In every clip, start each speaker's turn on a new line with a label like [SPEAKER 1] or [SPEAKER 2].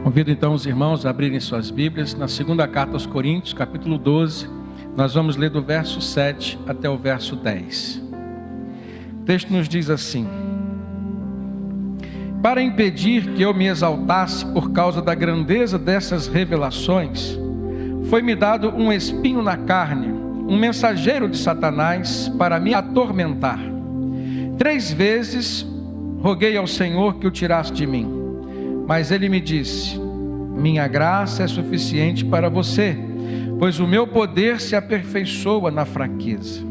[SPEAKER 1] Convido então os irmãos a abrirem suas Bíblias na segunda carta aos Coríntios, capítulo 12. Nós vamos ler do verso 7 até o verso 10. O texto nos diz assim: para impedir que eu me exaltasse por causa da grandeza dessas revelações, foi-me dado um espinho na carne, um mensageiro de Satanás para me atormentar. 3 vezes roguei ao Senhor que o tirasse de mim. Mas ele me disse: minha graça é suficiente para você, pois o meu poder se aperfeiçoa na fraqueza.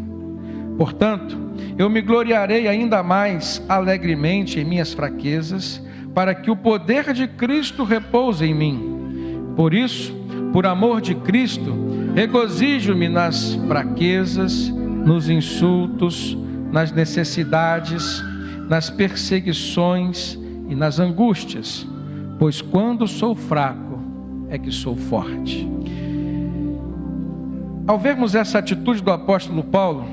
[SPEAKER 1] Portanto, eu me gloriarei ainda mais alegremente em minhas fraquezas, para que o poder de Cristo repouse em mim. Por isso, por amor de Cristo, regozijo-me nas fraquezas, nos insultos, nas necessidades, nas perseguições e nas angústias. Pois quando sou fraco, é que sou forte. Ao vermos essa atitude do apóstolo Paulo,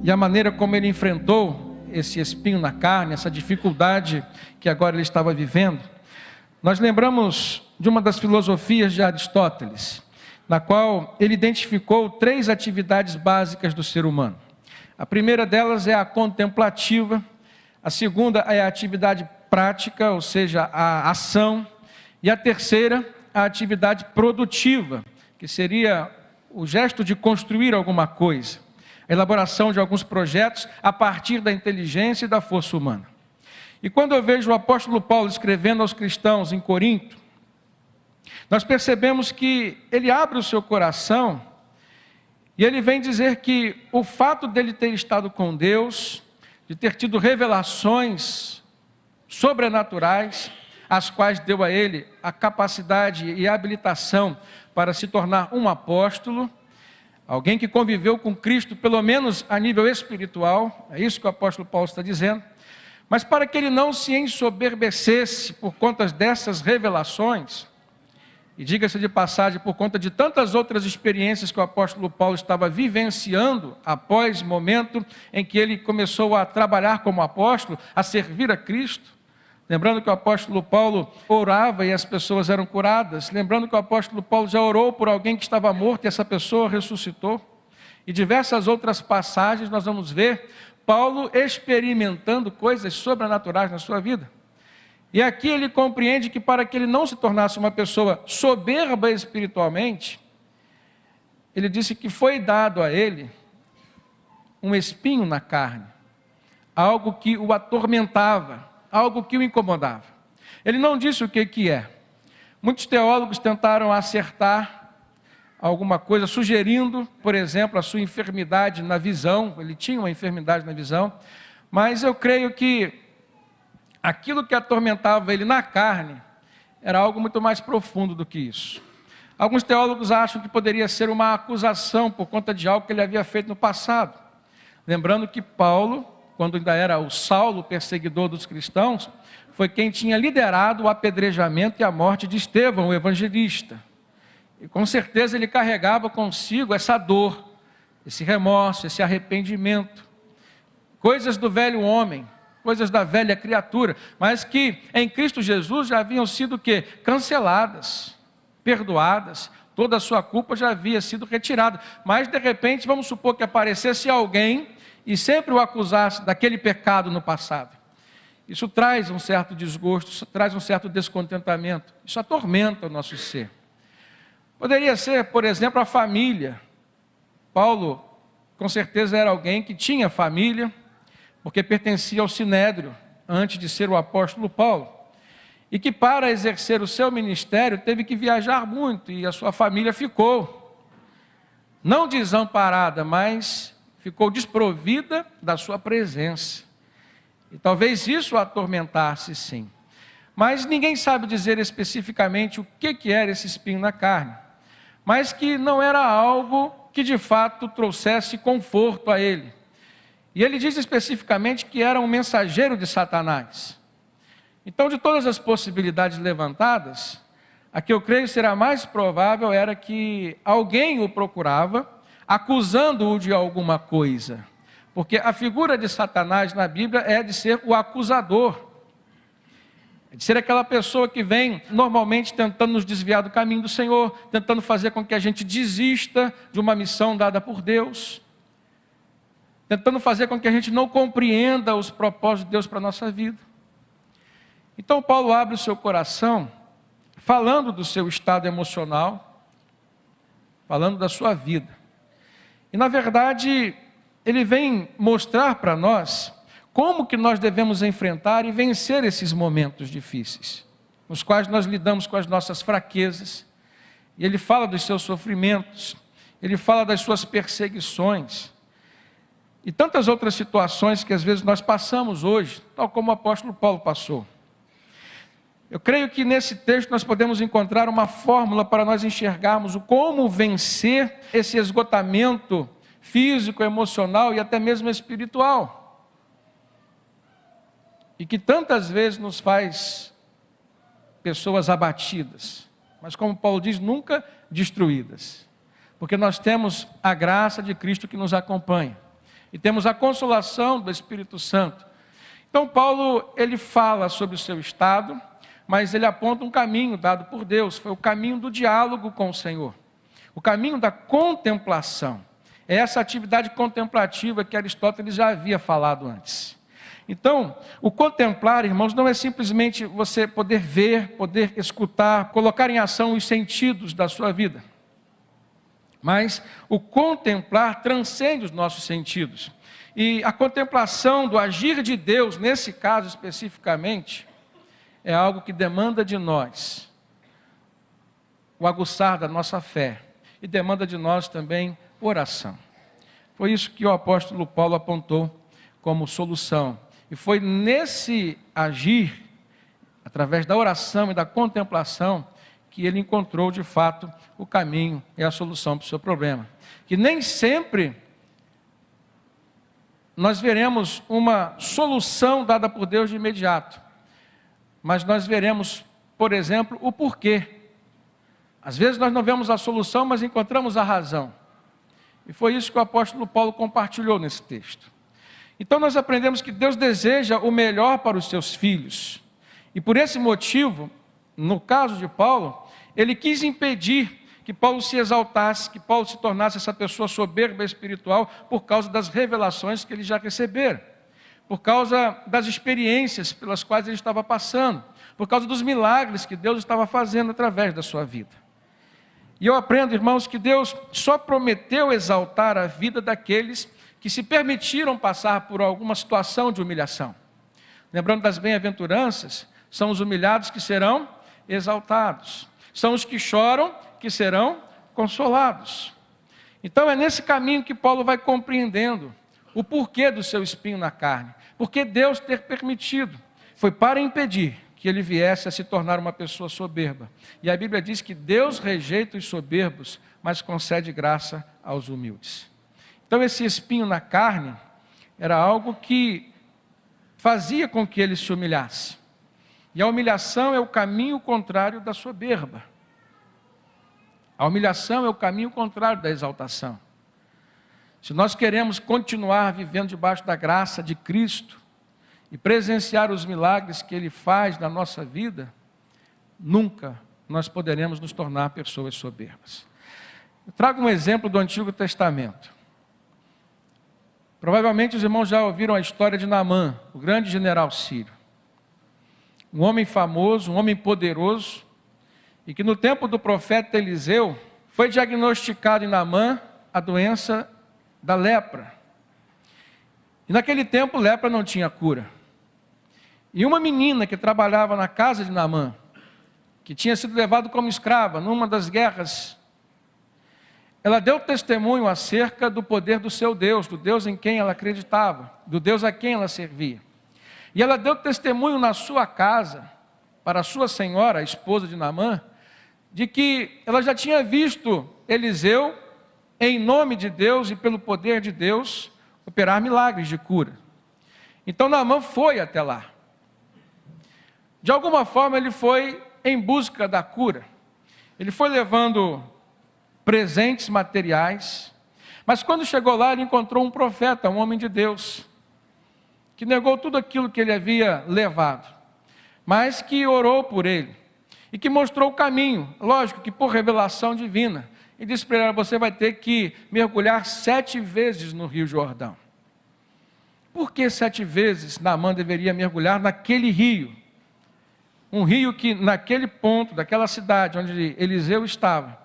[SPEAKER 1] e a maneira como ele enfrentou esse espinho na carne, essa dificuldade que agora ele estava vivendo, nós lembramos de uma das filosofias de Aristóteles, na qual ele identificou 3 atividades básicas do ser humano. A primeira delas é a contemplativa, a segunda é a atividade prática, ou seja, a ação, e a terceira, a atividade produtiva, que seria o gesto de construir alguma coisa, a elaboração de alguns projetos a partir da inteligência e da força humana. E quando eu vejo o apóstolo Paulo escrevendo aos cristãos em Corinto, nós percebemos que ele abre o seu coração e ele vem dizer que o fato dele ter estado com Deus, de ter tido revelações sobrenaturais, as quais deu a ele a capacidade e a habilitação para se tornar um apóstolo, alguém que conviveu com Cristo, pelo menos a nível espiritual, é isso que o apóstolo Paulo está dizendo, mas para que ele não se ensoberbecesse por conta dessas revelações, e diga-se de passagem, por conta de tantas outras experiências que o apóstolo Paulo estava vivenciando após o momento em que ele começou a trabalhar como apóstolo, a servir a Cristo. Lembrando que o apóstolo Paulo orava e as pessoas eram curadas. Lembrando que o apóstolo Paulo já orou por alguém que estava morto e essa pessoa ressuscitou. E diversas outras passagens nós vamos ver Paulo experimentando coisas sobrenaturais na sua vida. E aqui ele compreende que para que ele não se tornasse uma pessoa soberba espiritualmente, ele disse que foi dado a ele um espinho na carne, algo que o atormentava, algo que o incomodava. Ele não disse o que é. Muitos teólogos tentaram acertar alguma coisa, sugerindo, por exemplo, a sua enfermidade na visão. Ele tinha uma enfermidade na visão, mas eu creio que aquilo que atormentava ele na carne era algo muito mais profundo do que isso. Alguns teólogos acham que poderia ser uma acusação por conta de algo que ele havia feito no passado. Lembrando que Paulo, quando ainda era o Saulo, perseguidor dos cristãos, foi quem tinha liderado o apedrejamento e a morte de Estevão, o evangelista. E com certeza ele carregava consigo essa dor, esse remorso, esse arrependimento. Coisas do velho homem, coisas da velha criatura, mas que em Cristo Jesus já haviam sido o quê? Canceladas, perdoadas, toda a sua culpa já havia sido retirada. Mas de repente, vamos supor que aparecesse alguém e sempre o acusasse daquele pecado no passado. Isso traz um certo desgosto, isso traz um certo descontentamento, isso atormenta o nosso ser. Poderia ser, por exemplo, a família. Paulo, com certeza, era alguém que tinha família, porque pertencia ao Sinédrio, antes de ser o apóstolo Paulo, e que para exercer o seu ministério teve que viajar muito, e a sua família ficou, não desamparada, mas ficou desprovida da sua presença, e talvez isso o atormentasse sim, mas ninguém sabe dizer especificamente o que era esse espinho na carne, mas que não era algo que de fato trouxesse conforto a ele. E ele diz especificamente que era um mensageiro de Satanás. Então, de todas as possibilidades levantadas, a que eu creio será mais provável era que alguém o procurava, acusando-o de alguma coisa. Porque a figura de Satanás na Bíblia é de ser o acusador. de ser aquela pessoa que vem normalmente tentando nos desviar do caminho do Senhor, tentando fazer com que a gente desista de uma missão dada por Deus, tentando fazer com que a gente não compreenda os propósitos de Deus para a nossa vida. Então Paulo abre o seu coração, falando do seu estado emocional, falando da sua vida. E na verdade, ele vem mostrar para nós como que nós devemos enfrentar e vencer esses momentos difíceis, nos quais nós lidamos com as nossas fraquezas. E ele fala dos seus sofrimentos, ele fala das suas perseguições, e tantas outras situações que às vezes nós passamos hoje, tal como o apóstolo Paulo passou. Eu creio que nesse texto nós podemos encontrar uma fórmula para nós enxergarmos o como vencer esse esgotamento físico, emocional e até mesmo espiritual. E que tantas vezes nos faz pessoas abatidas, mas como Paulo diz, nunca destruídas. Porque nós temos a graça de Cristo que nos acompanha. E temos a consolação do Espírito Santo. Então Paulo, ele fala sobre o seu estado, mas ele aponta um caminho dado por Deus, foi o caminho do diálogo com o Senhor, o caminho da contemplação. É essa atividade contemplativa que Aristóteles já havia falado antes. Então, o contemplar, irmãos, não é simplesmente você poder ver, poder escutar, colocar em ação os sentidos da sua vida. Mas o contemplar transcende os nossos sentidos. E a contemplação do agir de Deus, nesse caso especificamente, é algo que demanda de nós o aguçar da nossa fé e demanda de nós também oração. Foi isso que o apóstolo Paulo apontou como solução. E foi nesse agir, através da oração e da contemplação, que ele encontrou de fato o caminho e a solução para o seu problema. Que nem sempre nós veremos uma solução dada por Deus de imediato. Mas nós veremos, por exemplo, o porquê. Às vezes nós não vemos a solução, mas encontramos a razão. E foi isso que o apóstolo Paulo compartilhou nesse texto. Então nós aprendemos que Deus deseja o melhor para os seus filhos. E por esse motivo, no caso de Paulo, ele quis impedir que Paulo se exaltasse, que Paulo se tornasse essa pessoa soberba espiritual por causa das revelações que ele já recebera, por causa das experiências pelas quais ele estava passando, por causa dos milagres que Deus estava fazendo através da sua vida. E eu aprendo, irmãos, que Deus só prometeu exaltar a vida daqueles que se permitiram passar por alguma situação de humilhação. Lembrando das bem-aventuranças, são os humilhados que serão exaltados, são os que choram que serão consolados. Então é nesse caminho que Paulo vai compreendendo o porquê do seu espinho na carne, porque Deus ter permitido, foi para impedir que ele viesse a se tornar uma pessoa soberba. E a Bíblia diz que Deus rejeita os soberbos, mas concede graça aos humildes. Então esse espinho na carne era algo que fazia com que ele se humilhasse. E a humilhação é o caminho contrário da soberba. A humilhação é o caminho contrário da exaltação. Se nós queremos continuar vivendo debaixo da graça de Cristo e presenciar os milagres que Ele faz na nossa vida, nunca nós poderemos nos tornar pessoas soberbas. Eu trago um exemplo do Antigo Testamento. Provavelmente os irmãos já ouviram a história de Naamã, o grande general sírio. Um homem famoso, um homem poderoso, e que no tempo do profeta Eliseu, foi diagnosticado em Naamã a doença da lepra. E naquele tempo lepra não tinha cura. E uma menina que trabalhava na casa de Naamã, que tinha sido levada como escrava numa das guerras, ela deu testemunho acerca do poder do seu Deus, do Deus em quem ela acreditava, do Deus a quem ela servia. E ela deu testemunho na sua casa, para a sua senhora, a esposa de Naamã, de que ela já tinha visto Eliseu, em nome de Deus e pelo poder de Deus, operar milagres de cura. Então Naamã foi até lá. De alguma forma ele foi em busca da cura. Ele foi levando presentes materiais, mas quando chegou lá ele encontrou um profeta, um homem de Deus, que negou tudo aquilo que ele havia levado. mas que orou por ele e que mostrou o caminho, lógico que por revelação divina. E disse para ele: você vai ter que mergulhar 7 vezes no Rio Jordão. Por que 7 vezes Naamã deveria mergulhar naquele rio? Um rio que naquele ponto, daquela cidade onde Eliseu estava,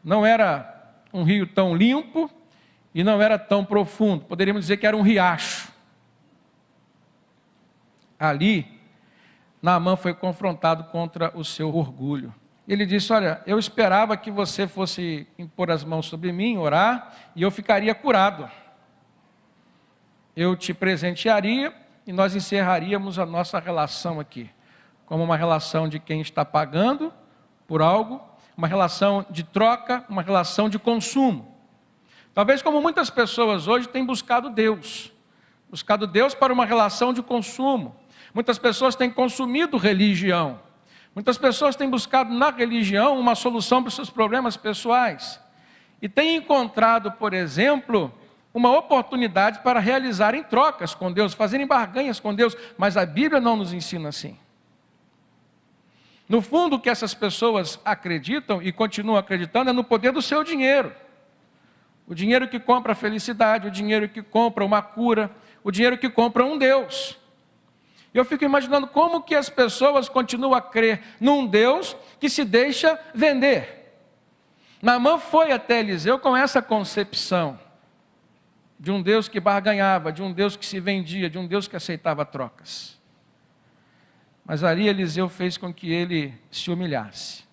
[SPEAKER 1] não era um rio tão limpo e não era tão profundo. Poderíamos dizer que era um riacho. Ali, Naamã foi confrontado contra o seu orgulho. Ele disse: olha, eu esperava que você fosse impor as mãos sobre mim, orar, e eu ficaria curado. Eu te presentearia e nós encerraríamos a nossa relação aqui, como uma relação de quem está pagando por algo, uma relação de troca, uma relação de consumo. Talvez como muitas pessoas hoje têm buscado Deus para uma relação de consumo. Muitas pessoas têm consumido religião. Muitas pessoas têm buscado na religião uma solução para os seus problemas pessoais. E têm encontrado, por exemplo, uma oportunidade para realizarem trocas com Deus, fazerem barganhas com Deus, mas a Bíblia não nos ensina assim. No fundo, o que essas pessoas acreditam e continuam acreditando é no poder do seu dinheiro. O dinheiro que compra a felicidade, o dinheiro que compra uma cura, o dinheiro que compra um Deus. E eu fico imaginando como que as pessoas continuam a crer num Deus que se deixa vender. Naamã foi até Eliseu com essa concepção de um Deus que barganhava, de um Deus que se vendia, de um Deus que aceitava trocas. Mas ali Eliseu fez com que ele se humilhasse.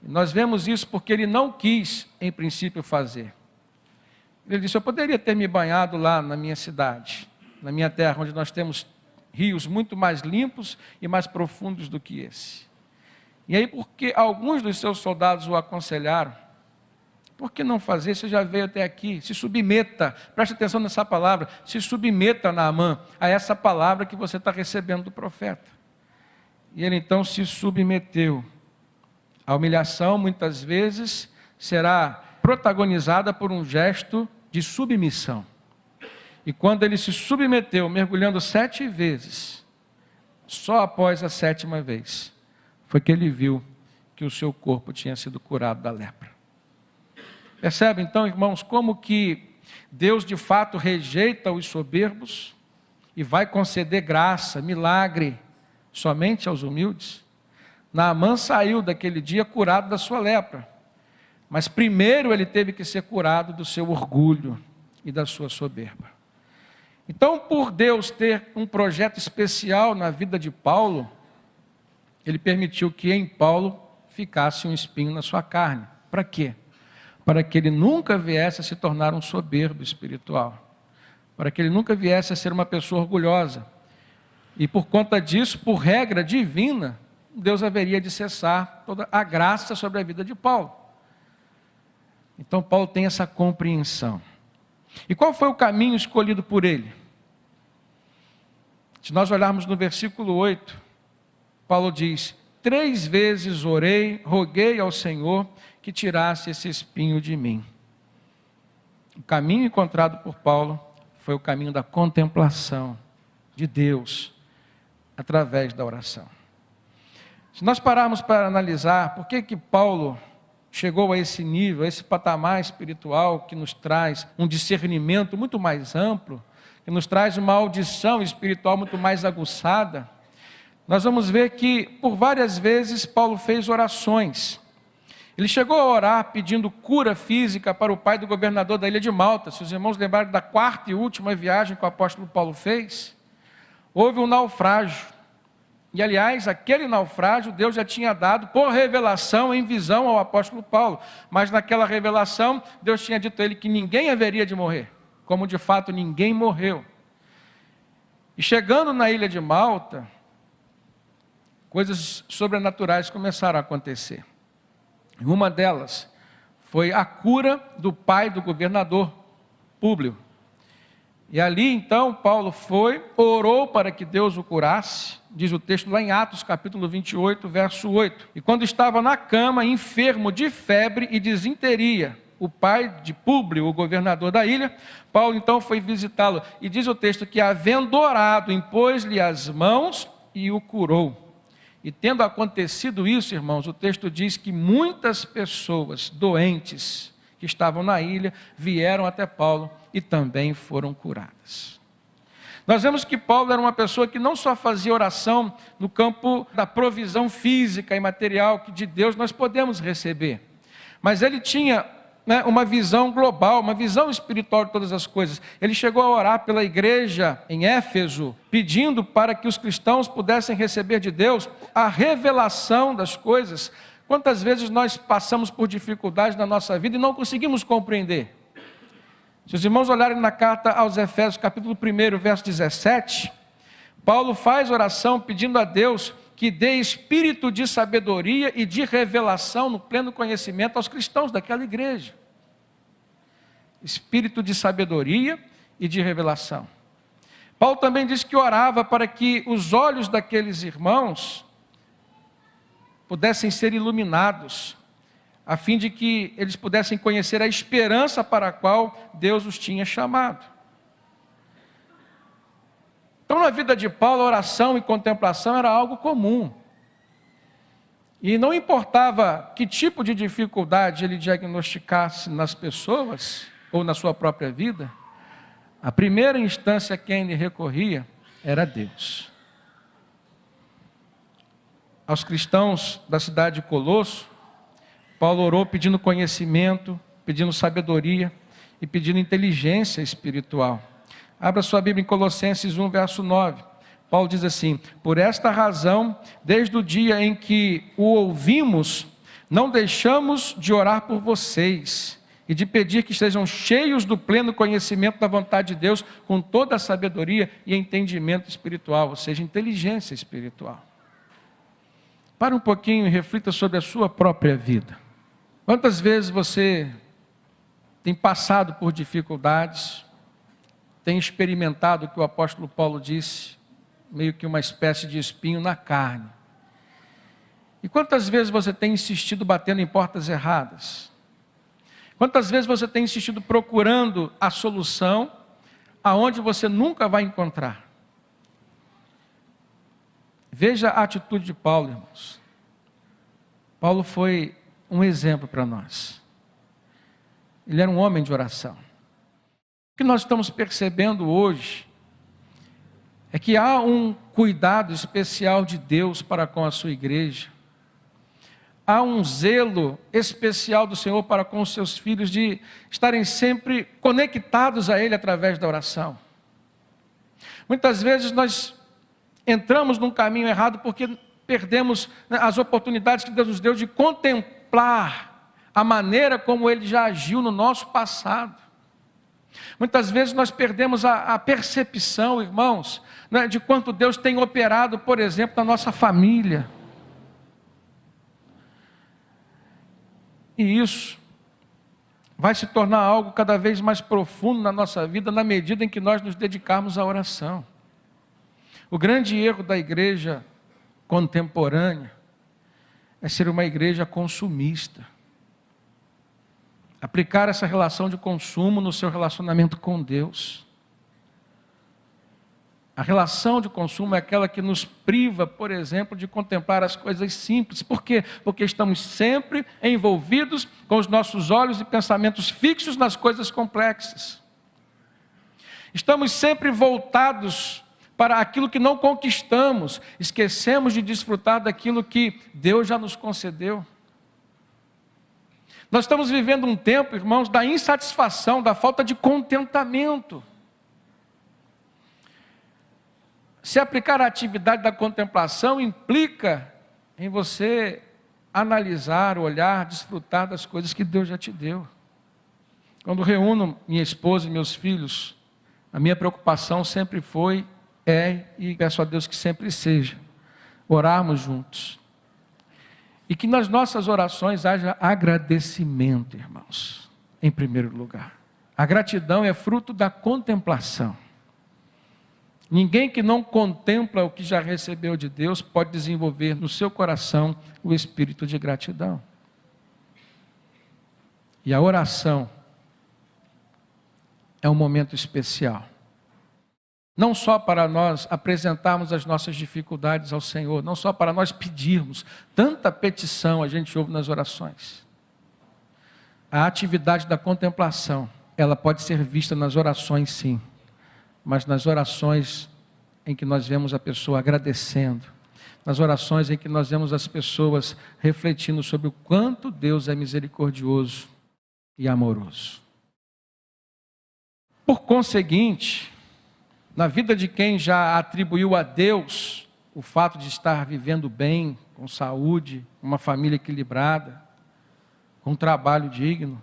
[SPEAKER 1] E nós vemos isso porque ele não quis, em princípio, fazer. Ele disse: eu poderia ter me banhado lá na minha cidade, na minha terra, onde nós temos rios muito mais limpos e mais profundos do que esse. E aí, porque alguns dos seus soldados o aconselharam, por que não fazer? Você já veio até aqui, se submeta, preste atenção nessa palavra, se submeta, Naamã, a essa palavra que você está recebendo do profeta. E ele então se submeteu. A humilhação, muitas vezes, será protagonizada por um gesto de submissão. E quando ele se submeteu, mergulhando 7 vezes, só após a 7ª vez, foi que ele viu que o seu corpo tinha sido curado da lepra. Percebe então, irmãos, como que Deus de fato rejeita os soberbos e vai conceder graça, milagre, somente aos humildes? Naamã saiu daquele dia curado da sua lepra, mas primeiro ele teve que ser curado do seu orgulho e da sua soberba. Então, por Deus ter um projeto especial na vida de Paulo, ele permitiu que em Paulo ficasse um espinho na sua carne. Para quê? Para que ele nunca viesse a se tornar um soberbo espiritual, para que ele nunca viesse a ser uma pessoa orgulhosa. E por conta disso, por regra divina, Deus haveria de cessar toda a graça sobre a vida de Paulo. Então Paulo tem essa compreensão. E qual foi o caminho escolhido por ele? Se nós olharmos no versículo 8, Paulo diz: 3 vezes orei, roguei ao Senhor que tirasse esse espinho de mim. O caminho encontrado por Paulo foi o caminho da contemplação de Deus através da oração. Se nós pararmos para analisar por que Paulo chegou a esse nível, a esse patamar espiritual que nos traz um discernimento muito mais amplo, que nos traz uma audição espiritual muito mais aguçada, nós vamos ver que por várias vezes Paulo fez orações. Ele chegou a orar pedindo cura física para o pai do governador da ilha de Malta. Se os irmãos lembrarem da 4ª e última viagem que o apóstolo Paulo fez, houve um naufrágio. E aliás, aquele naufrágio Deus já tinha dado por revelação em visão ao apóstolo Paulo. Mas naquela revelação Deus tinha dito a ele que ninguém haveria de morrer, como de fato ninguém morreu. E chegando na ilha de Malta, coisas sobrenaturais começaram a acontecer. Uma delas foi a cura do pai do governador, Públio. E ali então Paulo foi, orou para que Deus o curasse, diz o texto lá em Atos capítulo 28, verso 8. E quando estava na cama, enfermo de febre e disenteria, o pai de Públio, o governador da ilha, Paulo então foi visitá-lo. E diz o texto que, havendo orado, impôs-lhe as mãos e o curou. E tendo acontecido isso, irmãos, o texto diz que muitas pessoas doentes que estavam na ilha vieram até Paulo e também foram curadas. Nós vemos que Paulo era uma pessoa que não só fazia oração no campo da provisão física e material que de Deus nós podemos receber, mas ele tinha uma visão global, uma visão espiritual de todas as coisas. Ele chegou a orar pela igreja em Éfeso, pedindo para que os cristãos pudessem receber de Deus a revelação das coisas. Quantas vezes nós passamos por dificuldades na nossa vida e não conseguimos compreender? Se os irmãos olharem na carta aos Efésios, capítulo 1, verso 17, Paulo faz oração pedindo a Deus que dê espírito de sabedoria e de revelação no pleno conhecimento aos cristãos daquela igreja. Espírito de sabedoria e de revelação. Paulo também diz que orava para que os olhos daqueles irmãos pudessem ser iluminados, a fim de que eles pudessem conhecer a esperança para a qual Deus os tinha chamado. Então, na vida de Paulo, oração e contemplação era algo comum. E não importava que tipo de dificuldade ele diagnosticasse nas pessoas, ou na sua própria vida, a primeira instância a quem ele recorria era Deus. Aos cristãos da cidade de Colosso, Paulo orou pedindo conhecimento, pedindo sabedoria e pedindo inteligência espiritual. Abra sua Bíblia em Colossenses 1, verso 9. Paulo diz assim: por esta razão, desde o dia em que o ouvimos, não deixamos de orar por vocês e de pedir que estejam cheios do pleno conhecimento da vontade de Deus, com toda a sabedoria e entendimento espiritual, ou seja, inteligência espiritual. Para um pouquinho e reflita sobre a sua própria vida. Quantas vezes você tem passado por dificuldades, tem experimentado o que o apóstolo Paulo disse, meio que uma espécie de espinho na carne? E quantas vezes você tem insistido batendo em portas erradas? Quantas vezes você tem insistido procurando a solução aonde você nunca vai encontrar? Veja a atitude de Paulo, irmãos. Paulo foi um exemplo para nós. Ele era um homem de oração. O que nós estamos percebendo hoje é que há um cuidado especial de Deus para com a sua igreja. Há um zelo especial do Senhor para com os seus filhos de estarem sempre conectados a Ele através da oração. Muitas vezes nós entramos num caminho errado porque perdemos as oportunidades que Deus nos deu de contemplar a maneira como Ele já agiu no nosso passado. Muitas vezes nós perdemos a percepção, irmãos, de quanto Deus tem operado, por exemplo, na nossa família. E isso vai se tornar algo cada vez mais profundo na nossa vida, na medida em que nós nos dedicarmos à oração. O grande erro da igreja contemporânea é ser uma igreja consumista. Aplicar essa relação de consumo no seu relacionamento com Deus. A relação de consumo é aquela que nos priva, por exemplo, de contemplar as coisas simples. Por quê? Porque estamos sempre envolvidos com os nossos olhos e pensamentos fixos nas coisas complexas. Estamos sempre voltados para aquilo que não conquistamos. Esquecemos de desfrutar daquilo que Deus já nos concedeu. Nós estamos vivendo um tempo, irmãos, da insatisfação, da falta de contentamento. Se aplicar a atividade da contemplação implica em você analisar, olhar, desfrutar das coisas que Deus já te deu. Quando reúno minha esposa e meus filhos, a minha preocupação sempre foi, e peço a Deus que sempre seja, orarmos juntos. E que nas nossas orações haja agradecimento, irmãos, em primeiro lugar. A gratidão é fruto da contemplação. Ninguém que não contempla o que já recebeu de Deus pode desenvolver no seu coração o espírito de gratidão. E a oração é um momento especial. não só para nós apresentarmos as nossas dificuldades ao Senhor, não só para nós pedirmos, tanta petição a gente ouve nas orações. A atividade da contemplação, ela pode ser vista nas orações sim, mas nas orações em que nós vemos a pessoa agradecendo, nas orações em que nós vemos as pessoas refletindo sobre o quanto Deus é misericordioso e amoroso. Por conseguinte, na vida de quem já atribuiu a Deus o fato de estar vivendo bem, com saúde, uma família equilibrada, com um trabalho digno,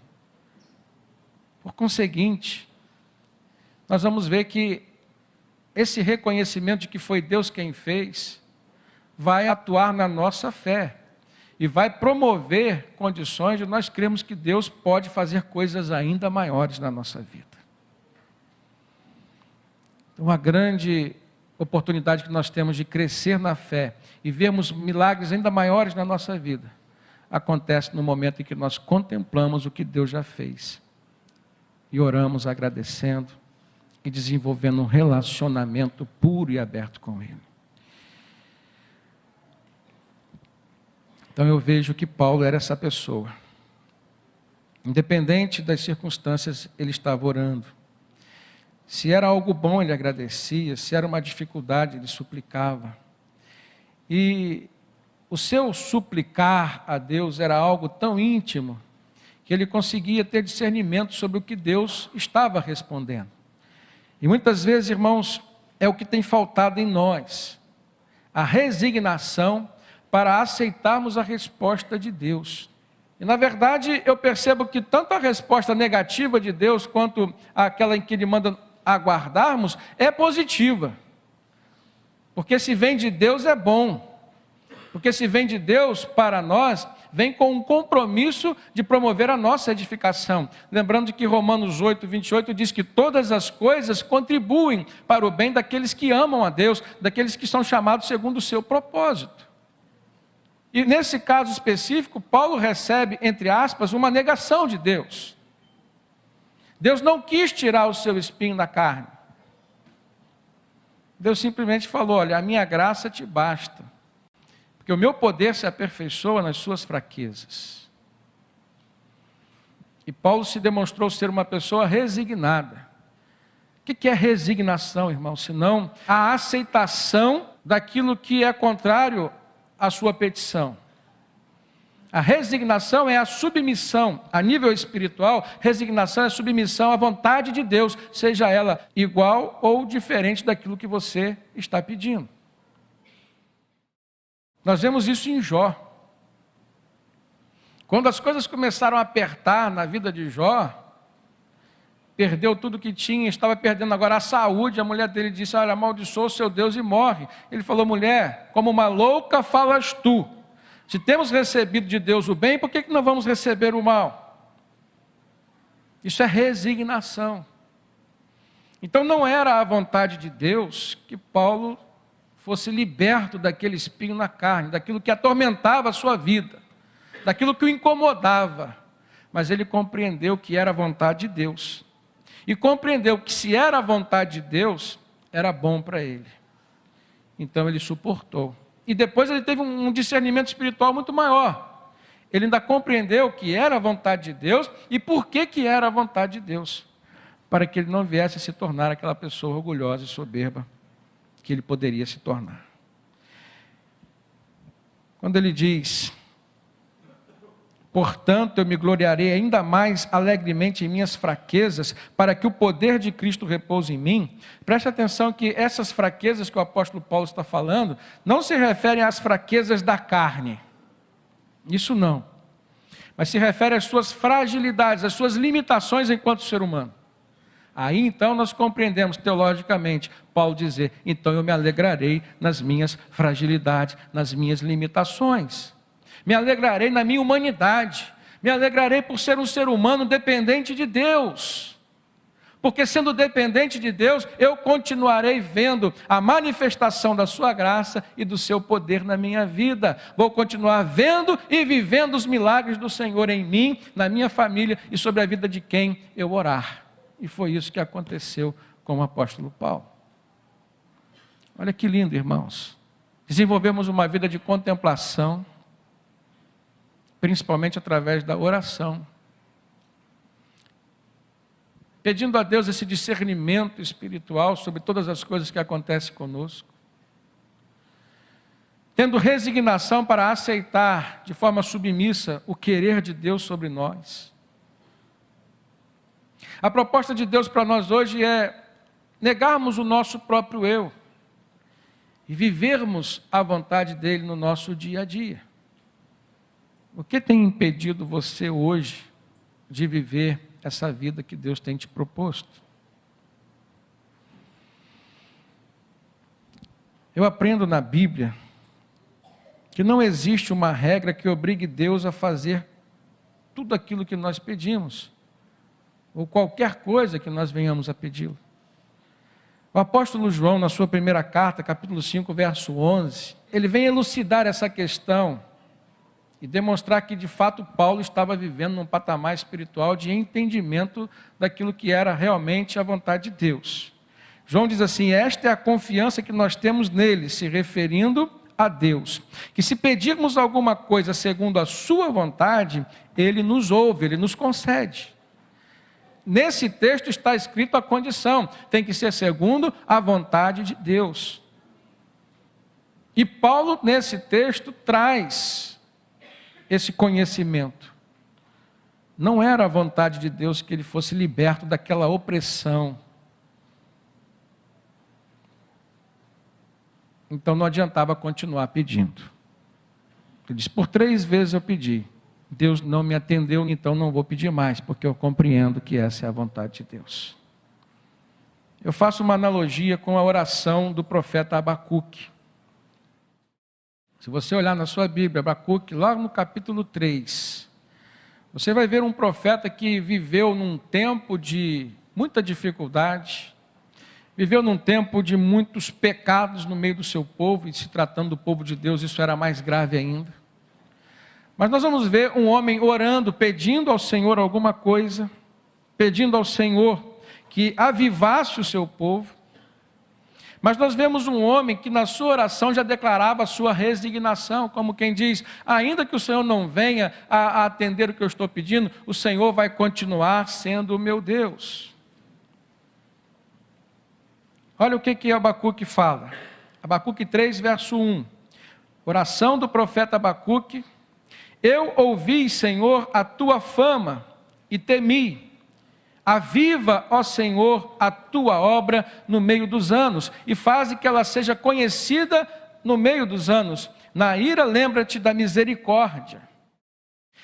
[SPEAKER 1] por conseguinte, nós vamos ver que esse reconhecimento de que foi Deus quem fez, vai atuar na nossa fé e vai promover condições de nós crermos que Deus pode fazer coisas ainda maiores na nossa vida. Então, a grande oportunidade que nós temos de crescer na fé e vermos milagres ainda maiores na nossa vida, acontece no momento em que nós contemplamos o que Deus já fez e oramos agradecendo e desenvolvendo um relacionamento puro e aberto com Ele. Então eu vejo que Paulo era essa pessoa. Independente das circunstâncias, ele estava orando. Se era algo bom, ele agradecia. Se era uma dificuldade, ele suplicava. E o seu suplicar a Deus era algo tão íntimo que ele conseguia ter discernimento sobre o que Deus estava respondendo. E muitas vezes, irmãos, é o que tem faltado em nós. A resignação para aceitarmos a resposta de Deus. E na verdade eu percebo que tanto a resposta negativa de Deus, quanto aquela em que Ele manda aguardarmos, é positiva. Porque se vem de Deus é bom. Porque se vem de Deus para nós, vem com um compromisso de promover a nossa edificação. Lembrando que Romanos 8, 28 diz que todas as coisas contribuem para o bem daqueles que amam a Deus, daqueles que são chamados segundo o seu propósito. E nesse caso específico, Paulo recebe, entre aspas, uma negação de Deus. Deus não quis tirar o seu espinho da carne. Deus simplesmente falou: olha, a minha graça te basta, porque o meu poder se aperfeiçoa nas suas fraquezas. E Paulo se demonstrou ser uma pessoa resignada. O que é resignação, irmão? Senão a aceitação daquilo que é contrário à sua petição. A resignação é a submissão. A nível espiritual, resignação é a submissão à vontade de Deus, seja ela igual ou diferente daquilo que você está pedindo. Nós vemos isso em Jó. Quando as coisas começaram a apertar na vida de Jó, perdeu tudo que tinha, estava perdendo agora a saúde. A mulher dele disse: olha, amaldiçoa o seu Deus e morre. Ele falou: mulher, como uma louca falas tu. Se temos recebido de Deus o bem, por que não vamos receber o mal? Isso é resignação. Então não era a vontade de Deus que Paulo fosse liberto daquele espinho na carne, daquilo que atormentava a sua vida, daquilo que o incomodava. Mas ele compreendeu que era a vontade de Deus. E compreendeu que se era a vontade de Deus, era bom para ele. Então ele suportou. E depois ele teve um discernimento espiritual muito maior. Ele ainda compreendeu que era a vontade de Deus e por que era a vontade de Deus. Para que ele não viesse a se tornar aquela pessoa orgulhosa e soberba que ele poderia se tornar. Quando ele diz: portanto, eu me gloriarei ainda mais alegremente em minhas fraquezas, para que o poder de Cristo repouse em mim. Preste atenção que essas fraquezas que o apóstolo Paulo está falando, não se referem às fraquezas da carne. Isso não. Mas se refere às suas fragilidades, às suas limitações enquanto ser humano. Aí então nós compreendemos teologicamente Paulo dizer: então eu me alegrarei nas minhas fragilidades, nas minhas limitações. Me alegrarei na minha humanidade. Me alegrarei por ser um ser humano dependente de Deus. Porque sendo dependente de Deus, eu continuarei vendo a manifestação da sua graça e do seu poder na minha vida. Vou continuar vendo e vivendo os milagres do Senhor em mim, na minha família e sobre a vida de quem eu orar. E foi isso que aconteceu com o apóstolo Paulo. Olha que lindo, irmãos. Desenvolvemos uma vida de contemplação, principalmente através da oração, pedindo a Deus esse discernimento espiritual sobre todas as coisas que acontecem conosco, tendo resignação para aceitar de forma submissa o querer de Deus sobre nós. A proposta de Deus para nós hoje é negarmos o nosso próprio eu e vivermos a vontade dele no nosso dia a dia. O que tem impedido você hoje de viver essa vida que Deus tem te proposto? Eu aprendo na Bíblia que não existe uma regra que obrigue Deus a fazer tudo aquilo que nós pedimos, ou qualquer coisa que nós venhamos a pedi-lo. O apóstolo João, na sua primeira carta, capítulo 5, verso 11, ele vem elucidar essa questão e demonstrar que, de fato, Paulo estava vivendo num patamar espiritual de entendimento daquilo que era realmente a vontade de Deus. João diz assim: esta é a confiança que nós temos nele, se referindo a Deus, que se pedirmos alguma coisa segundo a sua vontade, ele nos ouve, ele nos concede. Nesse texto está escrito a condição, tem que ser segundo a vontade de Deus. E Paulo, nesse texto, traz esse conhecimento. Não era a vontade de Deus que ele fosse liberto daquela opressão. Então não adiantava continuar pedindo. Ele diz: por 3 vezes eu pedi, Deus não me atendeu, então não vou pedir mais, porque eu compreendo que essa é a vontade de Deus. Eu faço uma analogia com a oração do profeta Abacuque. Se você olhar na sua Bíblia, Abacuque, lá no capítulo 3, você vai ver um profeta que viveu num tempo de muita dificuldade, viveu num tempo de muitos pecados no meio do seu povo, e se tratando do povo de Deus, isso era mais grave ainda. Mas nós vamos ver um homem orando, pedindo ao Senhor alguma coisa, pedindo ao Senhor que avivasse o seu povo. Mas nós vemos um homem que na sua oração já declarava a sua resignação, como quem diz: ainda que o Senhor não venha a atender o que eu estou pedindo, o Senhor vai continuar sendo o meu Deus. Olha o que Abacuque fala. Abacuque 3, verso 1. Oração do profeta Abacuque. Eu ouvi, Senhor, a tua fama e temi. Aviva, ó Senhor, a tua obra no meio dos anos, e faze que ela seja conhecida no meio dos anos. Na ira, lembra-te da misericórdia.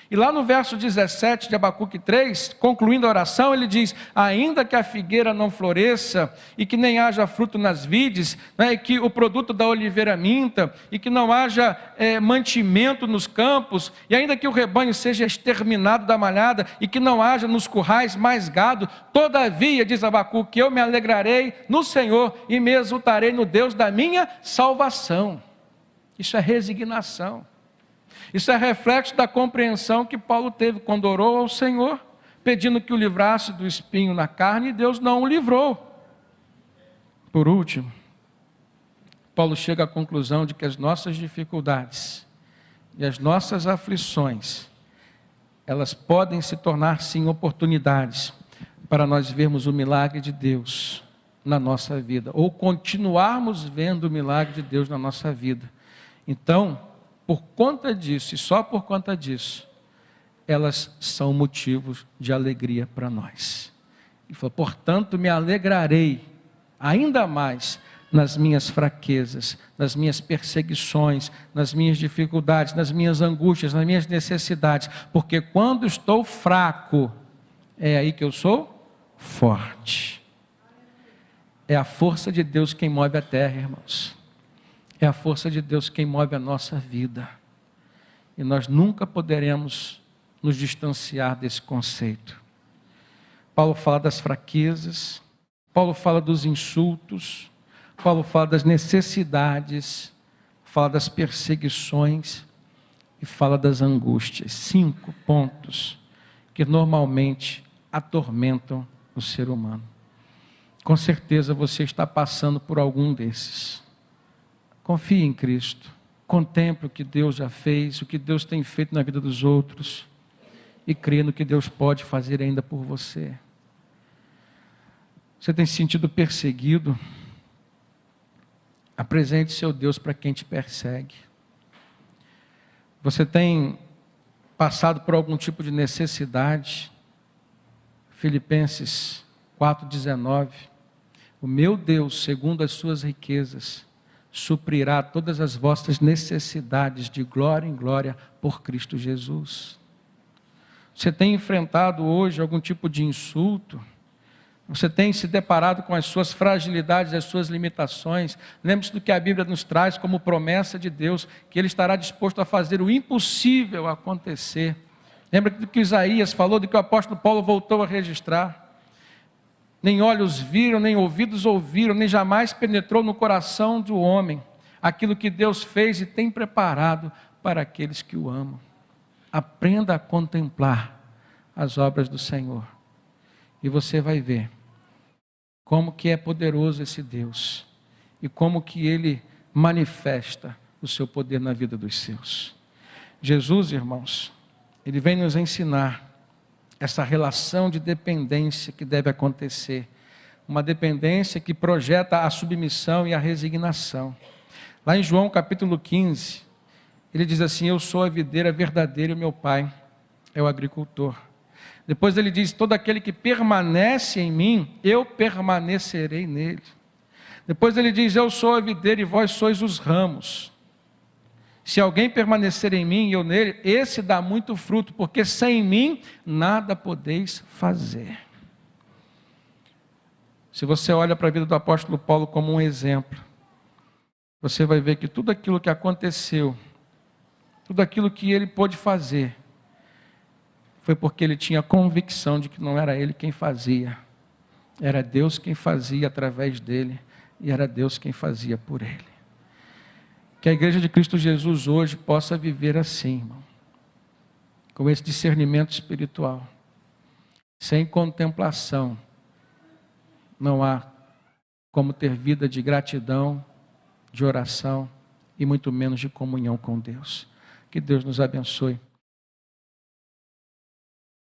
[SPEAKER 1] E lá no verso 17 de Abacuque 3, concluindo a oração, ele diz: ainda que a figueira não floresça, e que nem haja fruto nas vides, e que o produto da oliveira minta, e que não haja mantimento nos campos, e ainda que o rebanho seja exterminado da malhada, e que não haja nos currais mais gado, todavia, diz Abacuque, eu me alegrarei no Senhor, e me exultarei no Deus da minha salvação. Isso é resignação. Isso é reflexo da compreensão que Paulo teve quando orou ao Senhor, pedindo que o livrasse do espinho na carne, e Deus não o livrou. Por último, Paulo chega à conclusão de que as nossas dificuldades e as nossas aflições, elas podem se tornar sim oportunidades para nós vermos o milagre de Deus na nossa vida, ou continuarmos vendo o milagre de Deus na nossa vida. Então, por conta disso, e só por conta disso, elas são motivos de alegria para nós. Ele falou: portanto, me alegrarei ainda mais nas minhas fraquezas, nas minhas perseguições, nas minhas dificuldades, nas minhas angústias, nas minhas necessidades, porque quando estou fraco, é aí que eu sou forte. É a força de Deus quem move a terra, irmãos. É a força de Deus quem move a nossa vida. E nós nunca poderemos nos distanciar desse conceito. Paulo fala das fraquezas, Paulo fala dos insultos, Paulo fala das necessidades, fala das perseguições e fala das angústias. 5 pontos que normalmente atormentam o ser humano. Com certeza você está passando por algum desses. Confie em Cristo. Contemple o que Deus já fez, o que Deus tem feito na vida dos outros. E crê no que Deus pode fazer ainda por você. Você tem se sentido perseguido? Apresente seu Deus para quem te persegue. Você tem passado por algum tipo de necessidade? Filipenses 4,19. O meu Deus, segundo as suas riquezas, suprirá todas as vossas necessidades de glória em glória por Cristo Jesus. Você tem enfrentado hoje algum tipo de insulto? Você tem se deparado com as suas fragilidades, as suas limitações? Lembre-se do que a Bíblia nos traz como promessa de Deus, que Ele estará disposto a fazer o impossível acontecer. Lembra do que Isaías falou, do que o apóstolo Paulo voltou a registrar? Nem olhos viram, nem ouvidos ouviram, nem jamais penetrou no coração do homem aquilo que Deus fez e tem preparado para aqueles que o amam. Aprenda a contemplar as obras do Senhor e você vai ver como que é poderoso esse Deus e como que Ele manifesta o seu poder na vida dos seus. Jesus, irmãos, Ele vem nos ensinar essa relação de dependência que deve acontecer. Uma dependência que projeta a submissão e a resignação. Lá em João capítulo 15, ele diz assim: eu sou a videira verdadeira e o meu pai é o agricultor. Depois ele diz: todo aquele que permanece em mim, eu permanecerei nele. Depois ele diz: eu sou a videira e vós sois os ramos. Se alguém permanecer em mim e eu nele, esse dá muito fruto, porque sem mim nada podeis fazer. Se você olha para a vida do apóstolo Paulo como um exemplo, você vai ver que tudo aquilo que aconteceu, tudo aquilo que ele pôde fazer, foi porque ele tinha convicção de que não era ele quem fazia, era Deus quem fazia através dele, e era Deus quem fazia por ele. Que a igreja de Cristo Jesus hoje possa viver assim, irmão, com esse discernimento espiritual. Sem contemplação, não há como ter vida de gratidão, de oração e muito menos de comunhão com Deus. Que Deus nos abençoe.